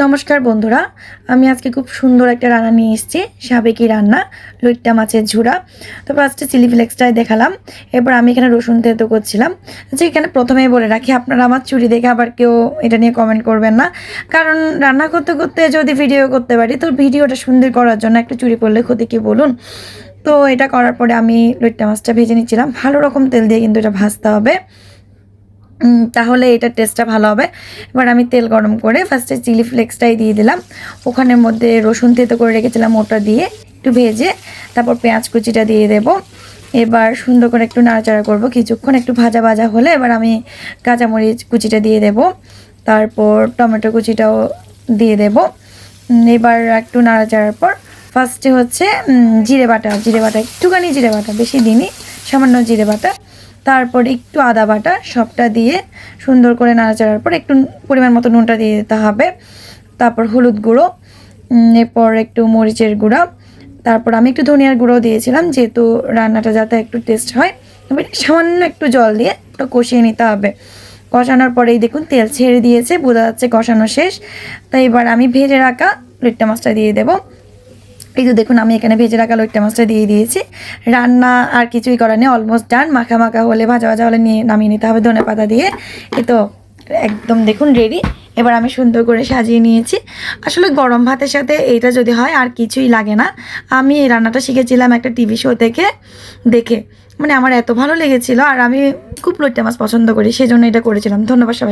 নমস্কার বন্ধুরা, আমি আজকে খুব সুন্দর একটা রান্না নিয়ে এসেছি। সাবেকি রান্না, লইট্টা মাছের ঝুড়া। তো ফার্স্টে চিলি ফ্লেক্সটাই দেখালাম। এরপর আমি এখানে রসুন থেতো করছিলাম। আচ্ছা, এখানে প্রথমেই বলে রাখি, আপনারা আমার চুড়ি দেখে আবার কেউ এটা নিয়ে কমেন্ট করবেন না। কারণ রান্না করতে করতে যদি ভিডিও করতে পারি, তো ভিডিওটা সুন্দর করার জন্য একটা চুড়ি পরলে ক্ষতি কি বলুন। তো এটা করার পরে আমি লইট্টা মাছটা ভেজে নিচ্ছিলাম। ভালো রকম তেল দিয়ে কিন্তু এটা ভাজতে হবে, তাহলে এটার টেস্টটা ভালো হবে। এবার আমি তেল গরম করে ফার্স্টে চিলি ফ্লেক্সটাই দিয়ে দিলাম। ওখানের মধ্যে রসুন থেতো করে রেখেছিলাম, ওটা দিয়ে একটু ভেজে তারপর পেঁয়াজ কুচিটা দিয়ে দেব। এবার সুন্দর করে একটু নাড়াচাড়া করব কিছুক্ষণ। একটু ভাজা ভাজা হলে এবার আমি কাঁচামরিচ কুচিটা দিয়ে দেব, তারপর টমেটো কুচিটাও দিয়ে দেব। এবার একটু নাড়াচাড়ার পর ফার্স্টে হচ্ছে জিরে বাটা একটুখানি জিরে বাটা, বেশি দিনই, সামান্য জিরে বাটা, তারপর একটু আদা বাটা, সবটা দিয়ে সুন্দর করে নাড়াচাড়ার পর একটু পরিমাণ মতো নুনটা দিয়ে দিতে হবে। তারপর হলুদ গুঁড়ো, এরপর একটু মরিচের গুঁড়া, তারপর আমি একটু ধনিয়ার গুঁড়ো দিয়েছিলাম যেহেতু রান্নাটা যাতে একটু টেস্ট হয়। এবার সামান্য একটু জল দিয়ে একটু কষিয়ে নিতে হবে। কষানোর পরেই দেখুন তেল ছেড়ে দিয়েছে, বোঝা যাচ্ছে কষানো শেষ। তাই এবার আমি ভেজে রাখা লইট্টা মাছটা দিয়ে দেবো। এই তো দেখুন আমি এখানে ভেজে রাখা লইট্টা মাছটা দিয়ে দিয়েছি। রান্না আর কিছুই করার নেই, অলমোস্ট ডান। মাখা মাখা হলে, ভাজা ভাজা হলে নিয়ে নামিয়ে নিতে হবে ধনেপাতা দিয়ে। এই তো একদম দেখুন রেডি। এবার আমি সুন্দর করে সাজিয়ে নিয়েছি। আসলে গরম ভাতের সাথে এইটা যদি হয় আর কিছুই লাগে না। আমি এই রান্নাটা শিখেছিলাম একটা টিভি শো থেকে দেখে, মানে আমার এত ভালো লেগেছিল। আর আমি খুব লইট্টা মাছ পছন্দ করি, সেজন্য এটা করেছিলাম। ধন্যবাদ সবাই।